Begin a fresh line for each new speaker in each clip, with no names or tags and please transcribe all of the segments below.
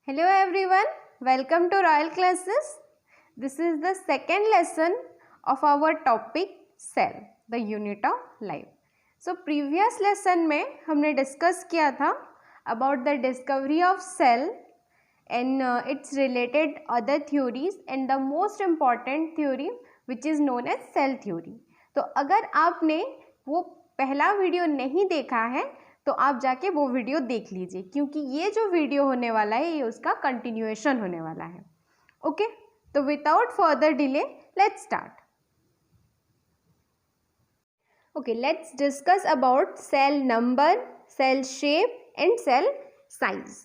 Hello everyone, welcome to Royal Classes. This is the second lesson of our topic cell, the unit of life. So previous lesson में हमने discuss किया था about the discovery of cell and its related other theories and the most important theory which is known as cell theory. तो अगर आपने वो पहला video नहीं देखा है तो आप जाके वो वीडियो देख लीजिए, क्योंकि ये जो वीडियो होने वाला है ये उसका कंटिन्यूएशन होने वाला है. ओके, तो without further delay let's start. Okay, let's discuss about cell number, cell shape and cell size.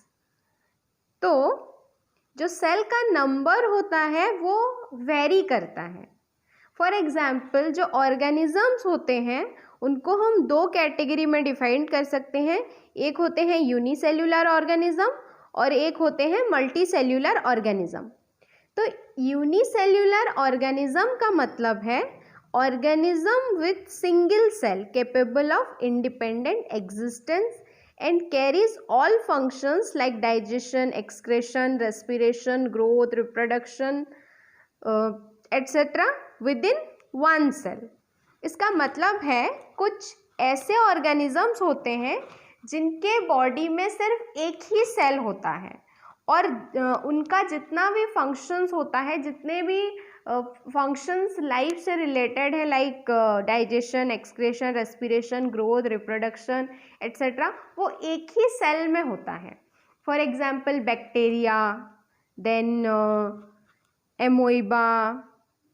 तो जो सेल का नंबर होता है वो वेरी करता है. फॉर एग्जाम्पल जो ऑर्गेनिजम्स होते हैं उनको हम दो कैटेगरी में डिफाइन कर सकते हैं. एक होते हैं यूनिसेल्यूलर ऑर्गेनिज्म और एक होते हैं मल्टी सेल्यूलर ऑर्गेनिज्म. तो यूनिसेल्यूलर ऑर्गेनिज्म का मतलब है organism with single cell capable of independent existence and carries all functions like digestion, excretion, respiration, growth, reproduction, etc. within one cell. इसका मतलब है कुछ ऐसे ऑर्गेनिजम्स होते हैं जिनके बॉडी में सिर्फ एक ही सेल होता है और उनका जितना भी फंक्शंस होता है, जितने भी फंक्शंस लाइफ से रिलेटेड है like digestion, excretion, respiration, growth, reproduction etcetera, वो एक ही सेल में होता है. For example bacteria, then amoeba,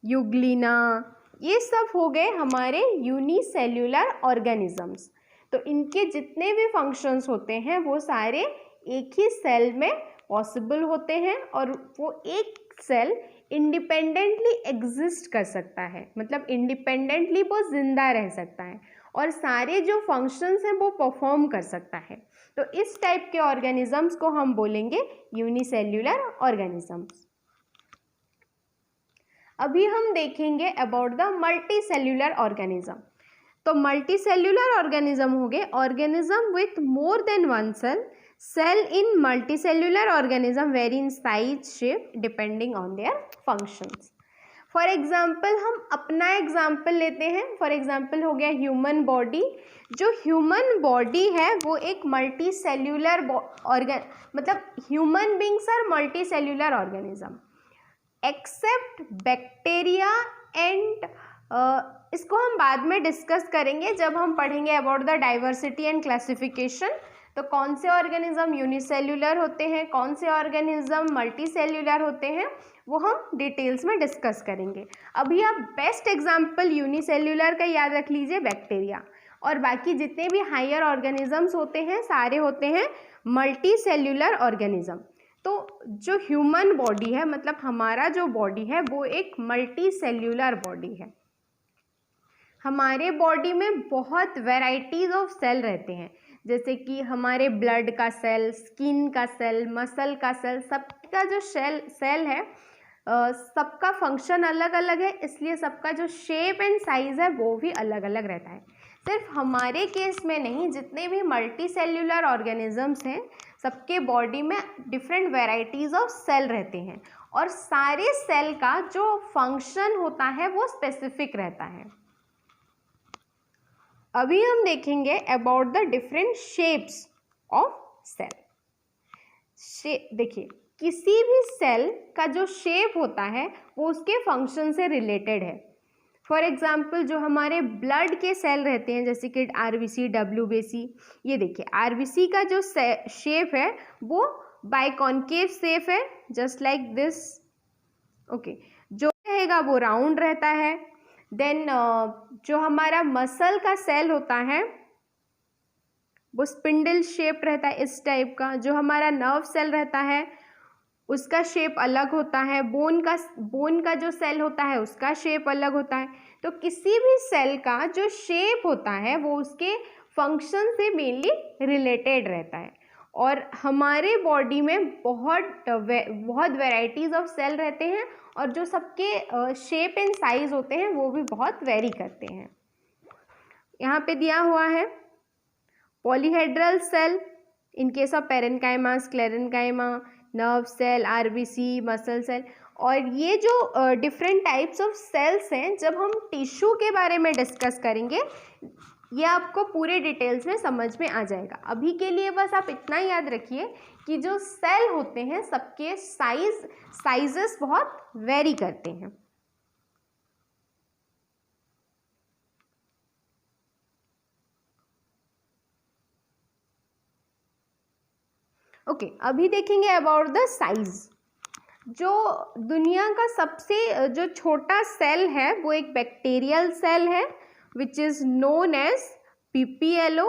euglena, ये सब हो गए हमारे यूनिसेल्यूलर ऑर्गेनिजम्स. तो इनके जितने भी फंक्शंस होते हैं वो सारे एक ही सेल में पॉसिबल होते हैं और वो एक सेल इंडिपेंडेंटली एग्जिस्ट कर सकता है, मतलब इंडिपेंडेंटली वो जिंदा रह सकता है और सारे जो फंक्शंस हैं वो परफॉर्म कर सकता है. तो इस टाइप के ऑर्गेनिजम्स को हम बोलेंगे यूनिसेल्यूलर ऑर्गेनिजम्स. अभी हम देखेंगे about the multi cellular organism. तो मल्टी सेल्यूलर ऑर्गेनिज्म हो गए organism with more than one cell. Cell in multi cellular organism vary in size, shape depending on their functions. For example हम अपना example लेते हैं. फॉर एग्जाम्पल हो गया human body. जो ह्यूमन बॉडी है वो एक मल्टी सेल्यूलर मतलब human beings are multi cellular organism except bacteria and इसको हम बाद में डिस्कस करेंगे जब हम पढ़ेंगे about the diversity and classification. तो कौन से ऑर्गेनिज्म यूनिसेल्यूलर होते हैं, कौन से ऑर्गेनिज्म मल्टी सेल्यूलर होते हैं, वो हम डिटेल्स में डिस्कस करेंगे. अभी आप बेस्ट एग्जाम्पल यूनिसेल्यूलर का याद रख लीजिए, बैक्टीरिया. और बाकी जितने भी हायर ऑर्गेनिजम्स होते हैं सारे होते हैं मल्टी सेल्यूलर ऑर्गेनिज्म. तो जो ह्यूमन बॉडी है, मतलब हमारा जो बॉडी है वो एक मल्टी सेल्यूलर बॉडी है. हमारे बॉडी में बहुत वेराइटीज ऑफ सेल रहते हैं, जैसे कि हमारे ब्लड का सेल, स्किन का सेल, मसल का सेल, सबका जो सेल है सबका फंक्शन अलग अलग है, इसलिए सबका जो शेप एंड साइज है वो भी अलग अलग रहता है. सिर्फ हमारे केस में नहीं, जितने भी मल्टी सेल्यूलर ऑर्गेनिजम्स हैं सबके बॉडी में डिफरेंट वेराइटीज़ ऑफ सेल रहते हैं और सारे सेल का जो फंक्शन होता है वो स्पेसिफिक रहता है. अभी हम देखेंगे about the different shapes of cell. देखिए, किसी भी सेल का जो शेप होता है वो उसके फंक्शन से रिलेटेड है. फॉर एग्जाम्पल जो हमारे ब्लड के सेल रहते हैं जैसे कि आरबीसी, डब्ल्यूबीसी, ये देखिए आरबीसी का जो शेप है वो बाइकॉन्केव शेप है, जस्ट लाइक दिस. ओके, जो रहेगा वो राउंड रहता है. देन जो हमारा मसल का सेल होता है वो स्पिंडल शेप रहता है इस टाइप का. जो हमारा नर्व सेल रहता है उसका शेप अलग होता है. बोन का जो सेल होता है उसका शेप अलग होता है. तो किसी भी सेल का जो शेप होता है वो उसके फंक्शन से मेनली रिलेटेड रहता है. और हमारे बॉडी में बहुत वेराइटीज़ ऑफ सेल रहते हैं और जो सबके शेप एंड साइज होते हैं वो भी बहुत वेरी करते हैं. यहाँ पे दिया हुआ है polyhedral cell in case of parenchyma, sclerenchyma, nerve cell, RBC, muscle cell. और ये जो डिफरेंट टाइप्स ऑफ सेल्स हैं, जब हम टिश्यू के बारे में डिस्कस करेंगे ये आपको पूरे डिटेल्स में समझ में आ जाएगा। अभी के लिए बस आप इतना याद रखिए कि जो सेल होते हैं सबके साइजेस बहुत वेरी करते हैं। ओके, अभी देखेंगे अबाउट द साइज। जो दुनिया का सबसे जो छोटा सेल है वो एक बैक्टीरियल सेल है which is known as PPLO,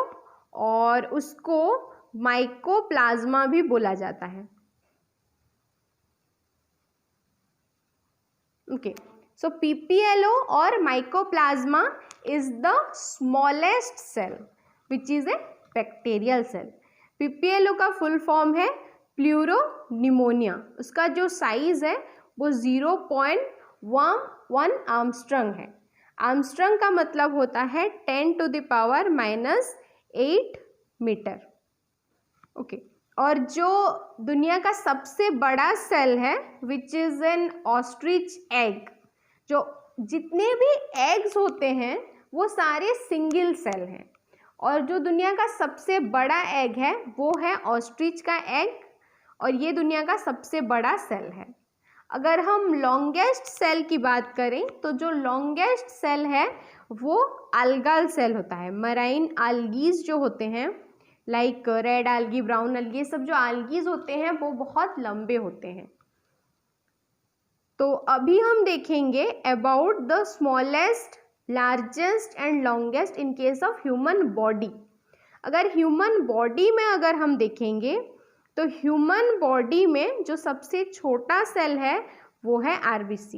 और उसको माइकोप्लाज्मा भी बोला जाता है। ओके, सो पीपीएलओ और mycoplasma is the smallest cell which is a bacterial cell. PPLO का फुल फॉर्म है प्लूरोनिमोनिया। उसका जो साइज है वो 0.1 आर्मस्ट्रंग है। आर्मस्ट्रंग का मतलब होता है 10⁻⁻8 मीटर। ओके, और जो दुनिया का सबसे बड़ा सेल है which is an ostrich egg. जो जितने भी एग्स होते हैं वो सारे सिंगल सेल हैं, और जो दुनिया का सबसे बड़ा एग है वो है ऑस्ट्रिच का एग, और ये दुनिया का सबसे बड़ा सेल है। अगर हम लॉन्गेस्ट सेल की बात करें तो जो लॉन्गेस्ट सेल है वो अल्गल सेल होता है। मराइन आल्गीज जो होते हैं, like red algae, brown algae, ये सब जो आल्गीज होते हैं वो बहुत लंबे होते हैं। तो अभी हम देखेंगे about the smallest, largest and longest in case of human body. अगर ह्यूमन बॉडी में अगर हम देखेंगे तो ह्यूमन बॉडी में जो सबसे छोटा सेल है वो है आरबीसी,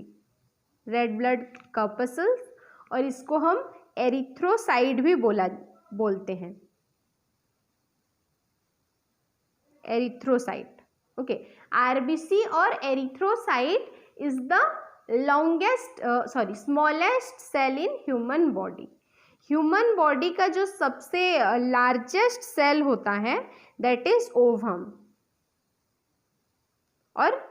रेड ब्लड कॉर्पस्कल्स, और इसको हम एरिथ्रोसाइट भी बोलते हैं, एरिथ्रोसाइट। ओके, आरबीसी और erythrocyte is the smallest cell in human body. Human body का जो सबसे लार्जेस्ट सेल होता है दैट इज ओवम, और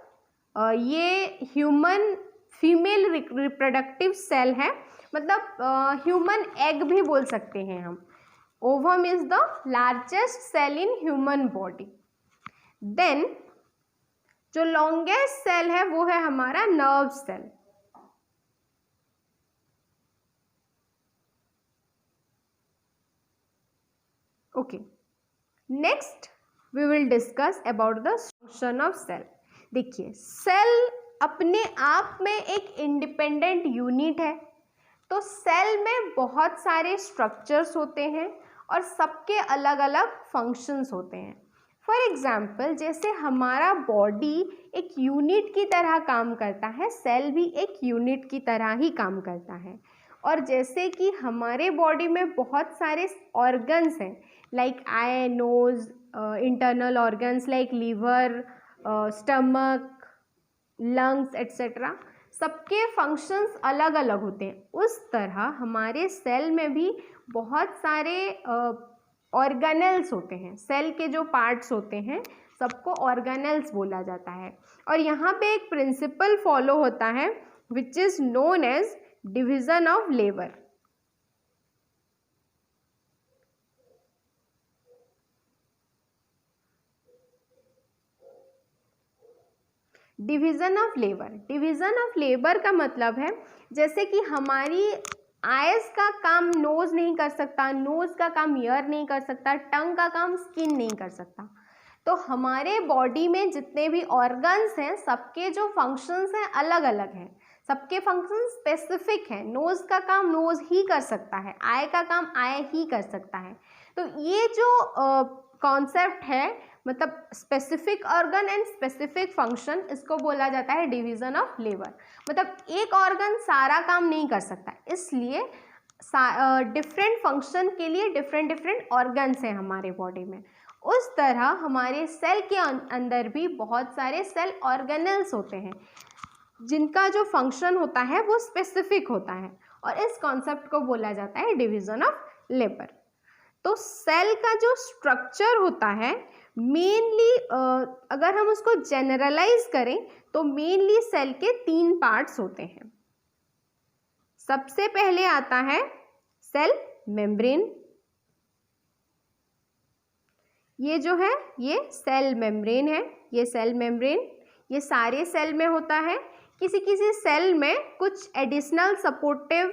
ये ह्यूमन फीमेल रिप्रोडक्टिव सेल है, मतलब ह्यूमन एग भी बोल सकते हैं हम। Ovum is the largest cell in human body. Then जो लॉन्गेस्ट सेल है वो है हमारा nerve cell. Okay, next we will discuss about the function of cell. देखिए, सेल अपने आप में एक इंडिपेंडेंट यूनिट है, तो सेल में बहुत सारे स्ट्रक्चर्स होते हैं और सबके अलग अलग फंक्शंस होते हैं। फॉर एग्जाम्पल, जैसे हमारा बॉडी एक यूनिट की तरह काम करता है, सेल भी एक यूनिट की तरह ही काम करता है। और जैसे कि हमारे बॉडी में बहुत सारे ऑर्गन्स हैं, like eye, nose, internal organs like liver, stomach, lungs etcetera, सबके फंक्शंस अलग अलग होते हैं। उस तरह हमारे सेल में भी बहुत सारे ऑर्गेनेल्स होते हैं। सेल के जो पार्ट्स होते हैं सबको ऑर्गेनेल्स बोला जाता है। और यहाँ पे एक प्रिंसिपल फॉलो होता है which is known as division of labour. Division of labour, division of labour का मतलब है जैसे कि हमारी आइज़ का काम नोज़ नहीं कर सकता, नोज़ का काम ईयर नहीं कर सकता, टंग का काम स्किन नहीं कर सकता। तो हमारे बॉडी में जितने भी ऑर्गन्स हैं सबके जो फंक्शंस हैं अलग अलग हैं, सबके फंक्शन स्पेसिफिक हैं। नोज़ का काम नोज़ ही कर सकता है, आई का काम आई ही कर सकता है। तो ये जो कॉन्सेप्ट है, मतलब specific organ and specific function, इसको बोला जाता है डिवीज़न ऑफ लेबर। मतलब एक ऑर्गन सारा काम नहीं कर सकता, इसलिए डिफरेंट फंक्शन के लिए डिफरेंट ऑर्गन्स हैं हमारे बॉडी में। उस तरह हमारे सेल के अंदर भी बहुत सारे सेल ऑर्गेनल्स होते हैं जिनका जो फंक्शन होता है वो स्पेसिफिक होता है, और इस कॉन्सेप्ट को बोला जाता है डिवीज़न ऑफ लेबर। तो सेल का जो स्ट्रक्चर होता है मेनली अगर हम उसको जनरलाइज करें तो मेनली सेल के 3 पार्ट्स होते हैं। सबसे पहले आता है सेल मेम्ब्रेन। ये जो है ये सेल मेम्ब्रेन है, ये सेल मेम्ब्रेन ये सारे सेल में होता है। किसी किसी सेल में कुछ एडिशनल सपोर्टिव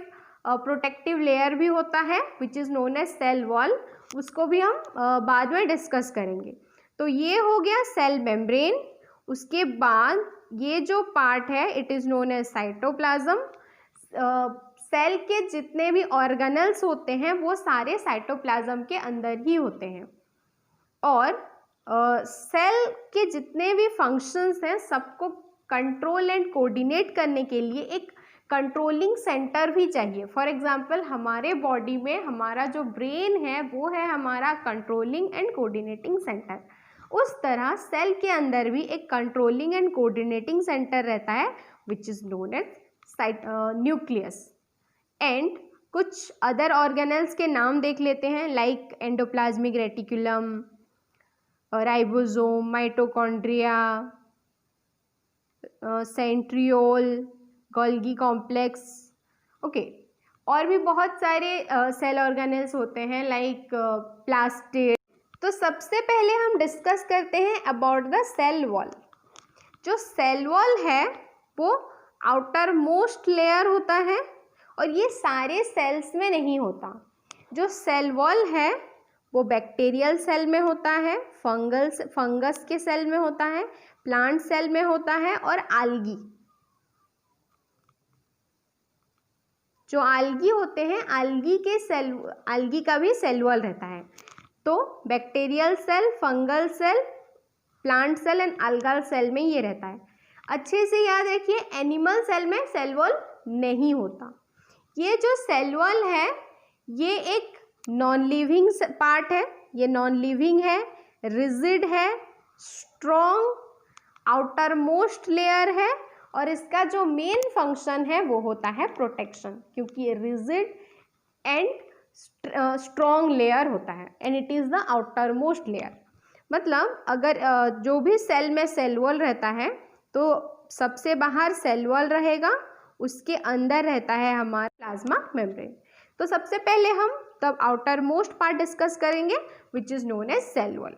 प्रोटेक्टिव लेयर भी होता है which is known as cell wall, उसको भी हम बाद में डिस्कस करेंगे। तो ये हो गया सेल मेम्ब्रेन। उसके बाद ये जो पार्ट है it is known as cytoplasm. Cell के जितने भी ऑर्गेनल्स होते हैं वो सारे साइटोप्लाज्म के अंदर ही होते हैं, और सेल के जितने भी फंक्शंस हैं सबको कंट्रोल एंड कोऑर्डिनेट करने के लिए एक कंट्रोलिंग सेंटर भी चाहिए। फॉर एग्जांपल हमारे बॉडी में हमारा जो ब्रेन है वो है हमारा कंट्रोलिंग एंड कोऑर्डिनेटिंग सेंटर। उस तरह सेल के अंदर भी एक कंट्रोलिंग एंड कोऑर्डिनेटिंग सेंटर रहता है which is known as nucleus. And कुछ अदर ऑर्गेनल्स के नाम देख लेते हैं, like endoplasmic reticulum, ribosome, mitochondria, centriole, Golgi complex. Okay, और भी बहुत सारे सेल ऑर्गेनल्स होते हैं लाइक प्लास्टिड। तो सबसे पहले हम डिस्कस करते हैं अबाउट द सेल वॉल। जो सेल वॉल है वो आउटर मोस्ट लेयर होता है, और ये सारे सेल्स में नहीं होता। जो सेल वॉल है वो बैक्टीरियल सेल में होता है, फंगस के सेल में होता है, प्लांट सेल में होता है, और आल्गी। जो आल्गी होते हैं आल्गी का भी सेल वॉल रहता है। तो bacterial cell, fungal cell, plant cell and algal cell में ये रहता है। अच्छे से याद रखिए, एनिमल सेल में सेल वॉल नहीं होता। ये जो सेल वॉल है ये एक नॉन लिविंग पार्ट है, ये नॉन लिविंग है, रिजिड है, स्ट्रॉन्ग आउटर मोस्ट लेयर है, और इसका जो मेन फंक्शन है वो होता है प्रोटेक्शन, क्योंकि ये रिजिड एंड स्ट्रॉन्ग लेयर होता है and it is the outer most layer. मतलब अगर जो भी सेल में सेल वॉल रहता है तो सबसे बाहर सेल वॉल रहेगा, उसके अंदर रहता है हमारा प्लाज्मा मेम्ब्रेन। तो सबसे पहले हम तब आउटर मोस्ट पार्ट डिस्कस करेंगे which is known as cell wall.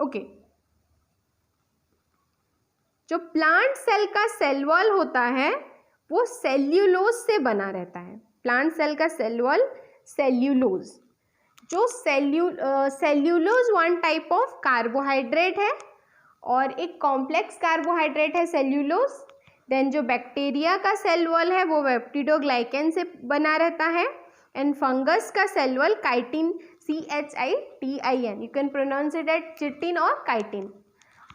Okay, जो प्लांट सेल का सेल वॉल होता है वो सेल्यूलोज से बना रहता है। प्लांट सेल का सेल वॉल सेल्यूलोज। जो cellulose one type of carbohydrate है और एक कॉम्प्लेक्स कार्बोहाइड्रेट है सेल्यूलोज। देन जो बैक्टीरिया का सेल वॉल है वो पेप्टिडोग्लाइकेन से बना रहता है। एंड फंगस का cell wall chitin, CHITIN, you can pronounce it at chitin और काइटिन।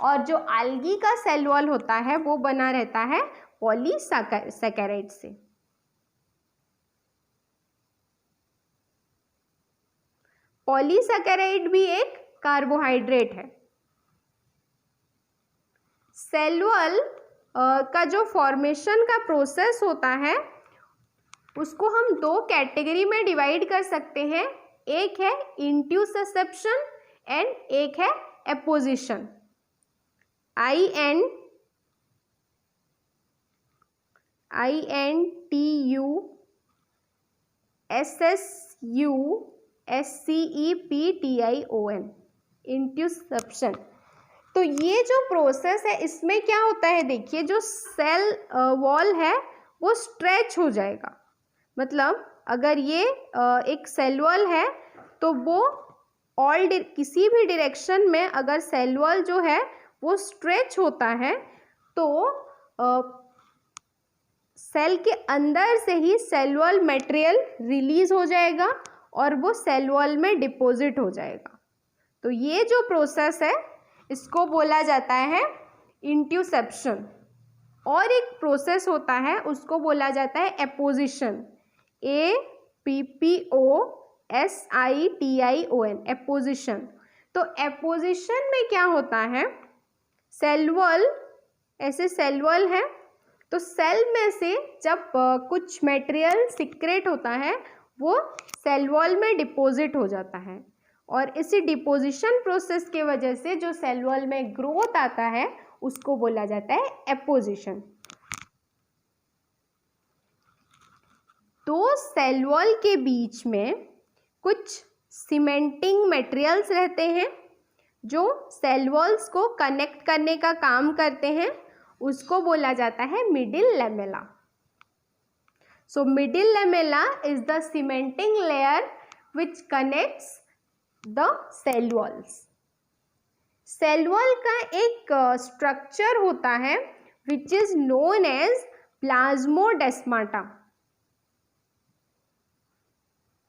और जो आल्गी का सेल वॉल होता है वो बना रहता है पॉलीसैकेराइड से। पॉलीसैकेराइड भी एक कार्बोहाइड्रेट है। सेल वॉल का जो फॉर्मेशन का प्रोसेस होता है उसको हम दो कैटेगरी में डिवाइड कर सकते हैं। एक है इंट्यूसेप्शन एंड एक है एपोजिशन। INTUSSUSCEPTION, इंट्यूसेप्शन। तो ये जो प्रोसेस है इसमें क्या होता है, देखिए जो सेल वॉल है वो स्ट्रेच हो जाएगा। मतलब अगर ये एक सेल वॉल है तो वो किसी भी डायरेक्शन में अगर सेल वॉल जो है वो स्ट्रेच होता है तो सेल के अंदर से ही सेल वॉल मटेरियल रिलीज हो जाएगा और वो सेल वॉल में डिपॉजिट हो जाएगा। तो ये जो प्रोसेस है इसको बोला जाता है इंट्यूसेप्शन। और एक प्रोसेस होता है उसको बोला जाता है एपोजिशन, APPOSITION, एपोजिशन। तो एपोजिशन में क्या होता है, सेल वॉल, ऐसे सेल वॉल है, तो सेल में से जब कुछ मटेरियल सीक्रेट होता है वो सेल वॉल में डिपॉजिट हो जाता है, और इसी डिपोजिशन प्रोसेस के वजह से जो सेल वॉल में ग्रोथ आता है उसको बोला जाता है एपोजिशन। तो सेल वॉल के बीच में कुछ सीमेंटिंग मटेरियल्स रहते हैं जो सेल वॉल्स को कनेक्ट करने का काम करते हैं, उसको बोला जाता है middle lamella. So middle lamella is the cementing layer which connects the cell walls. Cell wall का एक स्ट्रक्चर होता है which is known as plasmodesmata,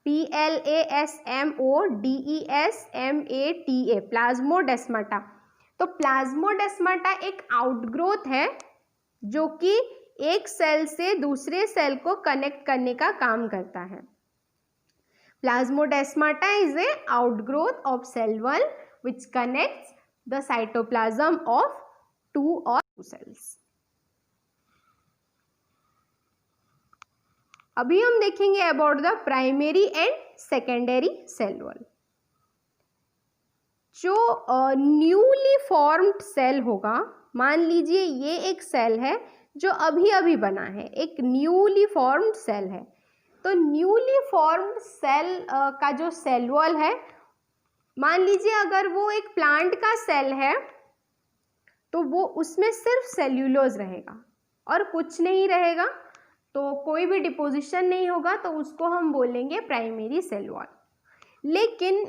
PLASMODESMATA, plasmodesmata. तो प्लाज्मोडेस्माटा एक आउटग्रोथ है जो कि एक सेल से दूसरे सेल को कनेक्ट करने का काम करता है। Plasmodesmata is a outgrowth of cell wall which connects the cytoplasm of two or two cells. अभी हम देखेंगे about the primary and secondary cell wall. जो न्यूली फॉर्म्ड सेल होगा, मान लीजिए ये एक सेल है जो अभी अभी बना है, एक न्यूली फॉर्म्ड सेल है। तो न्यूली फॉर्म्ड सेल का जो सेल वॉल है, मान लीजिए अगर वो एक प्लांट का सेल है तो वो उसमें सिर्फ सेल्यूलोज रहेगा और कुछ नहीं रहेगा, तो कोई भी डिपोजिशन नहीं होगा, तो उसको हम बोलेंगे प्राइमरी सेल वॉल। लेकिन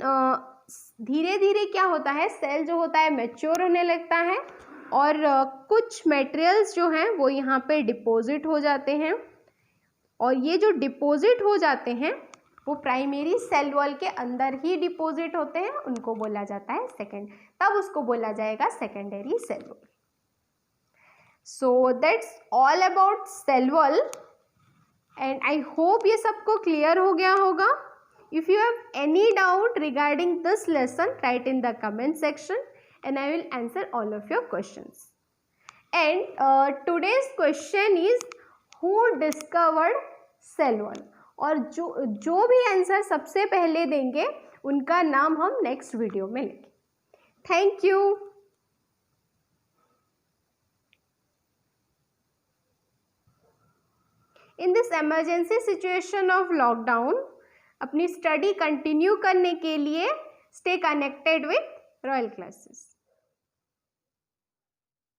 धीरे धीरे क्या होता है, सेल जो होता है मैच्योर होने लगता है और कुछ मटेरियल्स जो हैं वो यहाँ पे डिपॉजिट हो जाते हैं, और ये जो डिपॉजिट हो जाते हैं वो प्राइमरी सेल वॉल के अंदर ही डिपॉजिट होते हैं, उनको बोला जाता है सेकेंड, तब उसको बोला जाएगा secondary cell wall. So that's all about cell wall and I hope ये सबको क्लियर हो गया होगा। If you have any doubt regarding this lesson, write in the comment section and I will answer all of your questions. And today's question is who discovered cell wall, और जो भी answer सबसे पहले देंगे उनका नाम हम नेक्स्ट वीडियो में लेंगे। Thank you. In this emergency situation of lockdown अपनी स्टडी कंटिन्यू करने के लिए stay connected with royal classes.